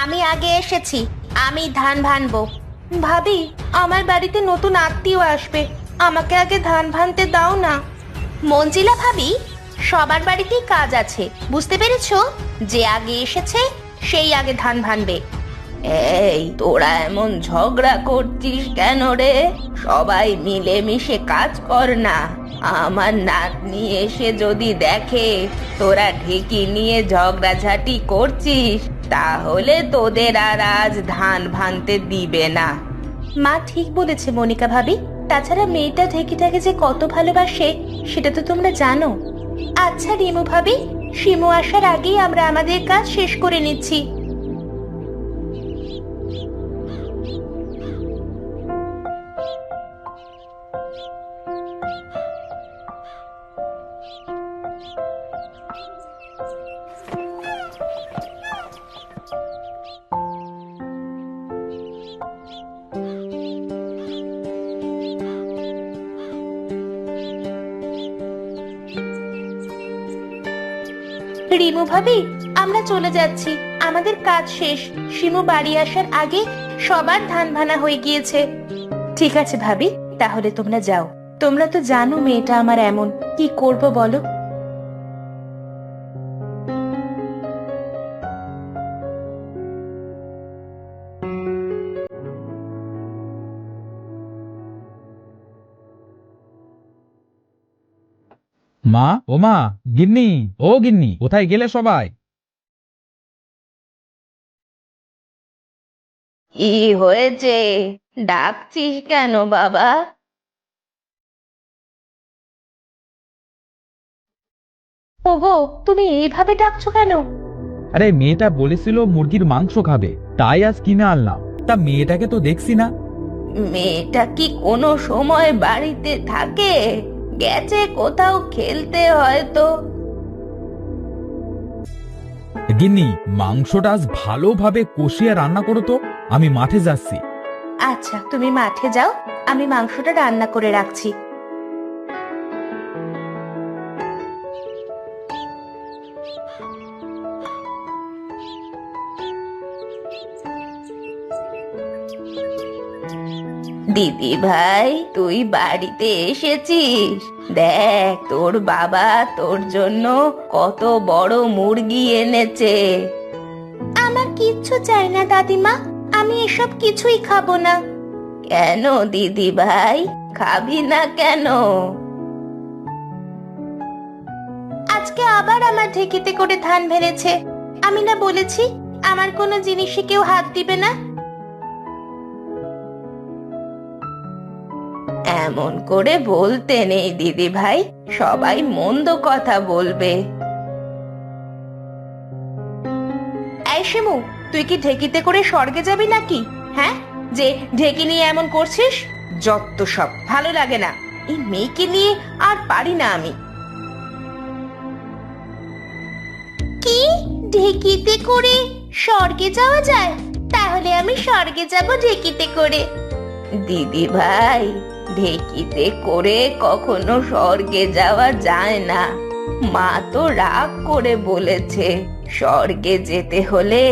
আমি আগে এসেছি, আমি ধান ভানবো। ভাবি, আমার বাড়িতে নতুন আত্মীয় আসবে, আমাকে আগে ধান ভানতে দাও না। মঞ্জিলা ভাবি, সবার বাড়িতেই কাজ আছে, বুঝতে পেরেছো? যে আগে এসেছে সেই আগে ধান ভানবে। এই তোরা এমন ঝগড়া করছিস কেন রে? সবাই মিলেমিশে কাজ কর না। আমার নাতনি এসে যদি দেখে তোরা ঢেকি নিয়ে ঝগড়াঝাটি করছিস, তাহলে তোদের আর আজ ধান ভানতে দিবে না। মা ঠিক বলেছে মনিকা ভাবি। তাছাড়া মেয়েটা ঢেকিটাকে যে কত ভালোবাসে সেটা তো তোমরা জানো। আচ্ছা রিমু ভাবি, শিমু আসার আগেই আমরা আমাদের কাজ শেষ করে নিচ্ছি। রিমু ভাবি, আমরা চলে যাচ্ছি, আমাদের কাজ শেষ। শিমু বাড়ি আসার আগে সবার ধান ভানা হয়ে গিয়েছে। ঠিক আছে ভাবি, তাহলে তোমরা যাও। তোমরা তো জানো মেয়েটা আমার এমন, কি করব বলো। মা, ও মা, গিন্নি, ও গিন্নি, কোথায় গেলে সবাই? কি হয়েছে? ডাকছিস কেন বাবা? ওগো, তুমি এইভাবে ডাকছো কেন? আরে মেয়েটা বলেছিল মুরগির মাংস খাবে, তাই আজ কিনে আনলাম। তা মেয়েটাকে তো দেখছি না। মেয়েটা কি কোনো সময় বাড়িতে থাকে? গেছে কোথাও খেলতে হয়তো। গিন্নি, মাংসটা আজ ভালোভাবে কষিয়ে রান্না করো তো, আমি মাঠে যাচ্ছি। আচ্ছা, তুমি মাঠে যাও, আমি মাংসটা রান্না করে রাখছি। দিদি ভাই, তুই বাড়িতে এসেছিস? দেখ তোর বাবা তোর জন্য কত বড় মুরগি এনেছে। আমার কিচ্ছু চাই না দাদিমা, আমি এসব কিছুই খাবো না। কেন দিদি ভাই, খাবি না কেন? আজকে আবার আমার ঢেকিতে করে ধান ভেড়েছে। আমি না বলেছি আমার কোনো জিনিসে কেউ হাত দিবে না। এমন করে বলতে নেই দিদি ভাই, সবাই মন্দ কথা বলবে। এই শিমু, তুই কি ঢেকিতে করে স্বর্গে যাবি নাকি? হ্যাঁ, যে ঢেকি নিয়ে এমন করছিস, যত সব ভালো লাগে না। এই মেয়েকে নিয়ে আর পারি না আমি। কি, ঢেকিতে করে স্বর্গে যাওয়া যায়? তাহলে আমি স্বর্গে যাব ঢেকিতে করে। দিদি ভাই, ঢেকিতে করে কখনো স্বর্গে যাওয়া যায় না। মা তো রাগ করে বলেছে, স্বর্গে যেতে হলে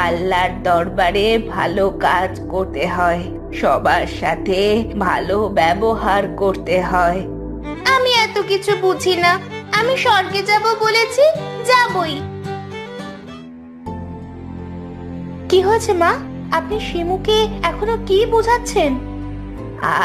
আল্লাহর দরবারে ভালো কাজ করতে হয়, সবার সাথে ভালো ব্যবহার করতে হয়। আমি এত কিছু বুঝি না, আমি স্বর্গে যাব বলেছি, যাবই। কি হয়েছে মা? আপনি শিমুকে এখনো কি বোঝাচ্ছেন?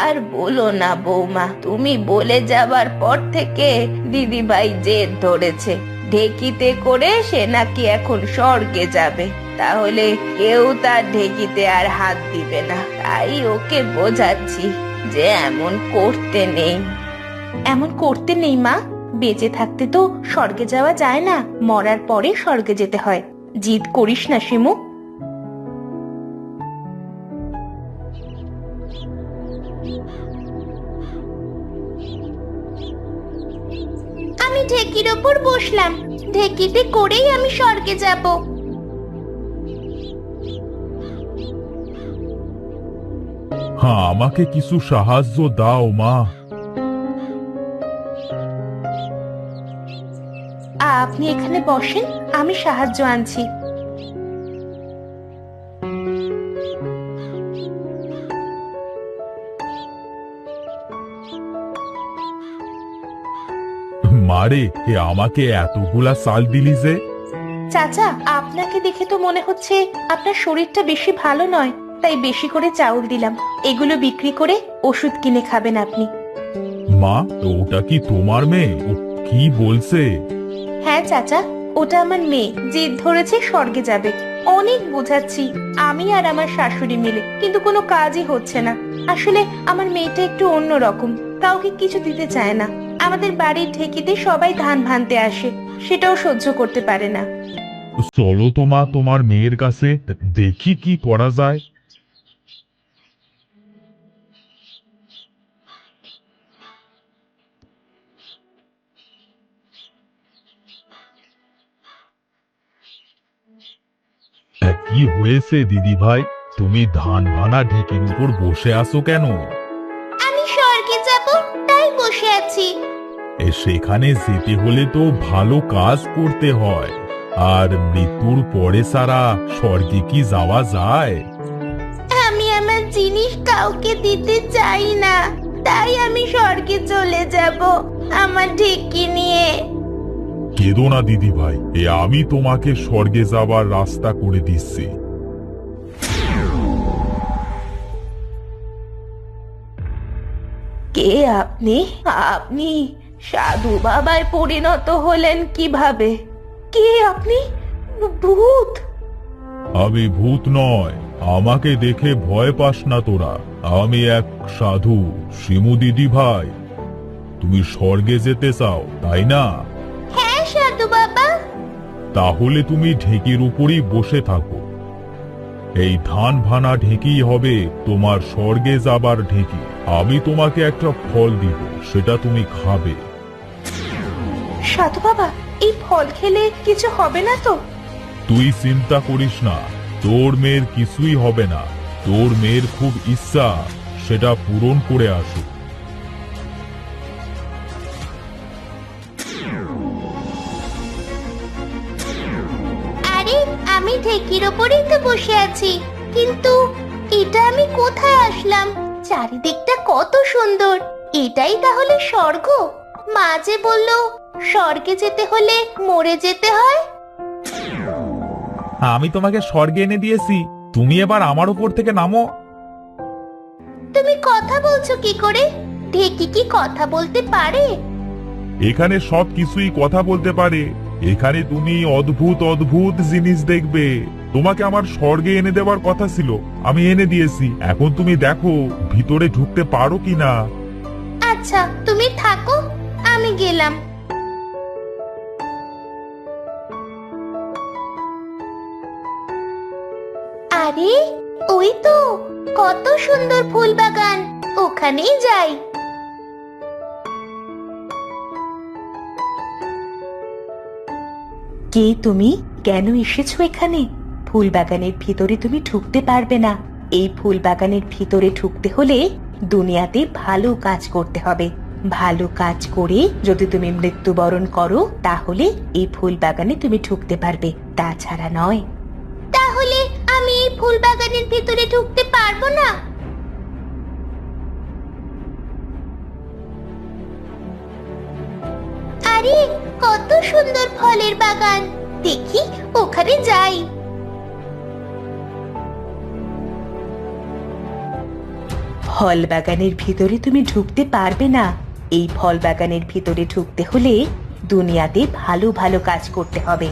আর বলো না বৌমা, তুমি বলে যাবার পর থেকে দিদি ভাই জেদ ধরেছে, ঢেকিতে করে সে নাকি এখন স্বর্গে যাবে, তাহলে কেউ তার ঢেকিতে আর হাত দিবে না। তাই ওকে বোঝাচ্ছি যে এমন করতে নেই। এমন করতে নেই মা, বেঁচে থাকতে তো স্বর্গে যাওয়া যায় না, মরার পরে স্বর্গে যেতে হয়। জিদ করিস না শিমু। আমি ঢেকির ওপর বসলাম, ঢেকিতে করেই আমি স্বর্গে যাব। হ্যাঁ, আমাকে কিছু সাহায্য দাও মা। আপনি এখানে বসেন, আমি সাহায্য আনছি। আরে এ আমাকে এতগুলা চাল দিলি যে? চাচা, আপনাকে দেখে তো মনে হচ্ছে আপনার শরীরটা বেশি ভালো নয়, তাই বেশি করে চাউল দিলাম। এগুলো বিক্রি করে ওষুধ কিনে খাবেন আপনি। মা, ওটা কি তোমার মেয়ে? ও কি বলছে? হ্যাঁ চাচা, ওটা আমার মেয়ে, জিদ ধরেছে স্বর্গে যাবে। অনেক বোঝাচ্ছি আমি আর আমার শাশুড়ি মিলে, কিন্তু কোনো কাজই হচ্ছে না। আসলে আমার মেয়েটা একটু অন্যরকম, কাউকে কিছু দিতে চায় না। আমাদের বাড়ির ঢেকিতে সবাই ধান ভানতে আসে, সেটাও সহ্য করতে পারে না। চলো তো মা তোমার মেয়ের কাছে, দেখি কি করা যায়। কি হয়েছে দিদি ভাই? তুমি ধান ভানা ঢেকির উপর বসে আছো কেন? আমি স্বর্গে যাব, তাই বসে আছি। সেখানে যেতে হলে তো ভালো কাজ করতে হয়, আর মৃত্যুর পরে সারা স্বর্গে কি যাওয়া যায়? আমি আমার জিনিস কাউকে দিতে চাই না, তাই আমি স্বর্গে চলে যাব আমার ঢেকি নিয়ে। কেঁদো না দিদি ভাই, আমি তোমাকে স্বর্গে যাবার রাস্তা করে দিচ্ছি। কে আপনি? আপনি সাধু বাবায় পরিণত হলেন কিভাবে? কে আপনি? ভূত? আমি ভূত নয়, আমাকে দেখে ভয় পাস না তোরা। আমি এক সাধু, শিমু দিদি ভাই। তুমি স্বর্গে যেতে চাও তাই না? হ্যাঁ সাধু বাবা। তাহলে তুমি ঢেকির উপরই বসে থাকো। এই ধান ভানা ঢেকি হবে তোমার স্বর্গে যাবার ঢেকি। আমি তোমাকে একটা ফল দিব, সেটা তুমি খাবে। সাধু বাবা, এই ফল খেলে কিছু হবে না তো? তুই চিন্তা করিস না, তোর মেয়ের কিছুই হবে না। তোর মেয়ের খুব ইচ্ছা, সেটা পূরণ করে আসুক। আরে আমি ঢেকির ওপরেই তো বসে আছি, কিন্তু এটা আমি কোথায় আসলাম? চারিদিকটা কত সুন্দর। এটাই তাহলে স্বর্গ? মা যে বলল স্বর্গে যেতে হলে মরে যেতে হয়। আমি তোমাকে স্বর্গে এনে দিয়েছি, তুমি এবার আমার উপর থেকে নামো। তুমি কথা বলছো কি করে? ঢেকি কি কথা বলতে পারে? এখানে সব কিছুই কথা বলতে পারে। এখানে তুমি অদ্ভুত অদ্ভুত জিনিস দেখবে। তোমাকে আমার স্বর্গে এনে দেওয়ার কথা ছিল, আমি এনে দিয়েছি। এখন তুমি দেখো ভিতরে ঢুকতে পারো কিনা। আচ্ছা তুমি থাকো, আমি গেলাম। আরে ওই তো কত সুন্দর ফুল বাগান, ওখানেই যাই। কে তুমি? কেন এসেছো এখানে? ফুল বাগানের ভিতরে তুমি ঢুকতে পারবে না। এই ফুল বাগানের ভিতরে ঢুকতে হলে দুনিয়াতে ভালো কাজ করতে হবে। ভালো কাজ করে যদি তুমি মৃত্যুবরণ করো, তাহলে এই ফুল বাগানে তুমি ঢুকতে পারবে, তাছাড়া নয়। তাহলে আমি এই ফুল বাগানের ভিতরে ঢুকতে পারবো না? আরে কত সুন্দর ফলের বাগান, দেখি ওখানে যাই। ফল বাগানের ভিতরে তুমি ঢুকতে পারবে না। এই ফল বাগানের ভিতরে ঢুকতে হলে দুনিয়াতে ভালো ভালো কাজ করতে হবে।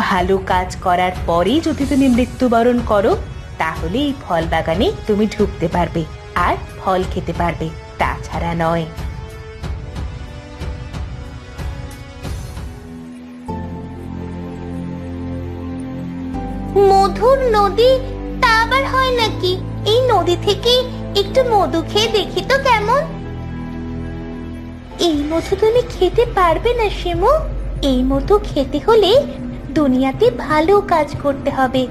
ভালো কাজ করার পরে যদি তুমি মৃত্যুবরণ করো, তাহলে এই ফল বাগানে তুমি ঢুকতে পারবে আর ফল খেতে পারবে, তাছাড়া নয়। মধুর নদী, তা আবার হয় নাকি? এই নদী থেকে একটু মধু খেয়ে দেখি তো কেমন। এই মধু তুমি খেতে পারবে না শিমু। এই মধু খেতে হলে দুনিয়াতে ভালো কাজ করতে হবে,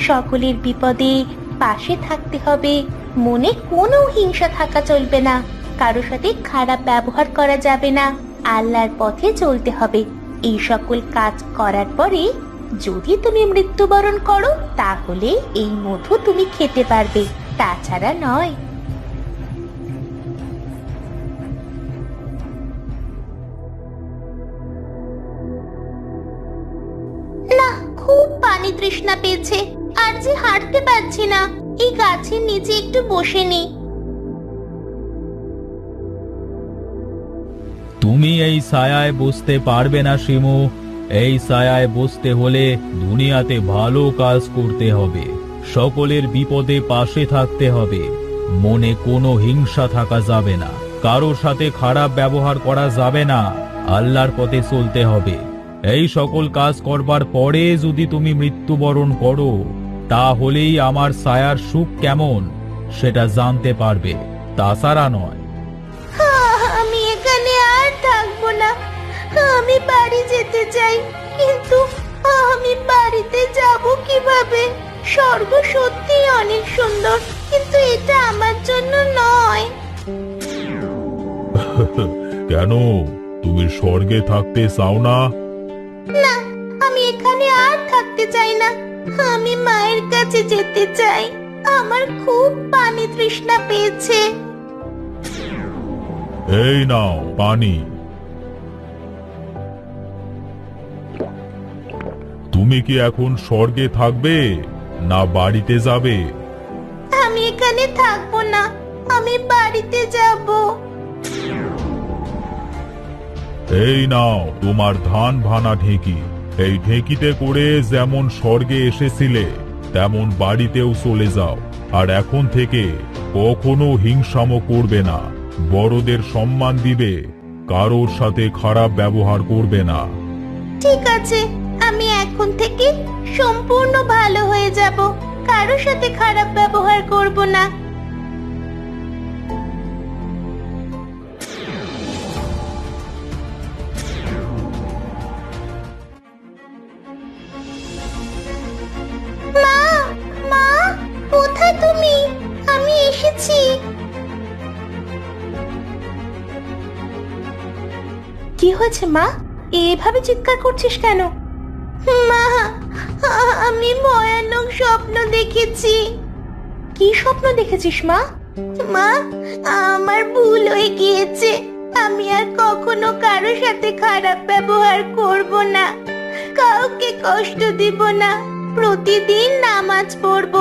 সকলের বিপদে পাশে থাকতে হবে, মনে কোনো হিংসা থাকা চলবে না, কারোর সাথে খারাপ ব্যবহার করা যাবে না, আল্লাহর পথে চলতে হবে। এই সকল কাজ করার পরে যদি তুমি মৃত্যুবরণ করো, তাহলে এই মধু তুমি খেতে পারবে, তাছাড়া নয়। খুব পানি তৃষ্ণা পেয়েছে, আর যে হাঁটতে পারছি না। এই গাছের নিচে একটু বসে নি। তুমি এই ছায়ায় বসতে পারবে না শিমু। এই ছায়ায় বসতে হলে দুনিয়াতে ভালো কাজ করতে হবে, সকলের বিপদে পাশে থাকতে হবে, মনে কোনো হিংসা থাকা যাবে না, কারোর সাথে খারাপ ব্যবহার করা যাবে না, আল্লাহর পথে চলতে হবে। এই সকল কাজ করবার পরে যদি তুমি মৃত্যুবরণ করো, তাহলেই আমার ছায়ার সুখ কেমন সেটা জানতে পারবে, তাছাড়া নয়। আমি এখানে আর থাকবো না। আমি বাড়ি যেতে চাই, কিন্তু আমি বাড়িতে যাব কিভাবে? স্বর্গ সত্যি অনেক সুন্দর, কিন্তু এটা আমার জন্য নয়। কেন, তুমি স্বর্গে থাকতে চাও না? না, আমি এখানে আর থাকতে চাই না। আমি মায়ের কাছে যেতে চাই। আমার খুব পানি তৃষ্ণা পেয়েছে। এই নাও পানি। তুমি কি এখন স্বর্গে থাকবে না বাড়িতে যাবে? আমি এখানে থাকবো না, আমি বাড়িতে যাব। এই নাও তোমার ধান ভানা ঢেঁকি। এই ঢেঁকিতে করে যেমন স্বর্গে এসেছিলে তেমন বাড়িতেও চলে যাও। আর এখন থেকে কখনো হিংসামো করবে না, বড়দের সম্মান দিবে, কারোর সাথে খারাপ ব্যবহার করবে না। ঠিক আছে, আমি এখন থেকে সম্পূর্ণ ভালো হয়ে যাব, কারোর সাথে খারাপ ব্যবহার করব না। মা, মা, কোথায় তুমি? আমি এসেছি। কি হয়েছে মা? এভাবে চিৎকার করছিস কেন? মা, আমি ভয়ানক স্বপ্ন দেখেছি। কি স্বপ্ন দেখেছিস মা? মা, আমার ভুল হয়ে গিয়েছে। আমি আর কখনো কারোর সাথে খারাপ ব্যবহার করব না, কাউকে কষ্ট দিব না, প্রতিদিন নামাজ পড়ব,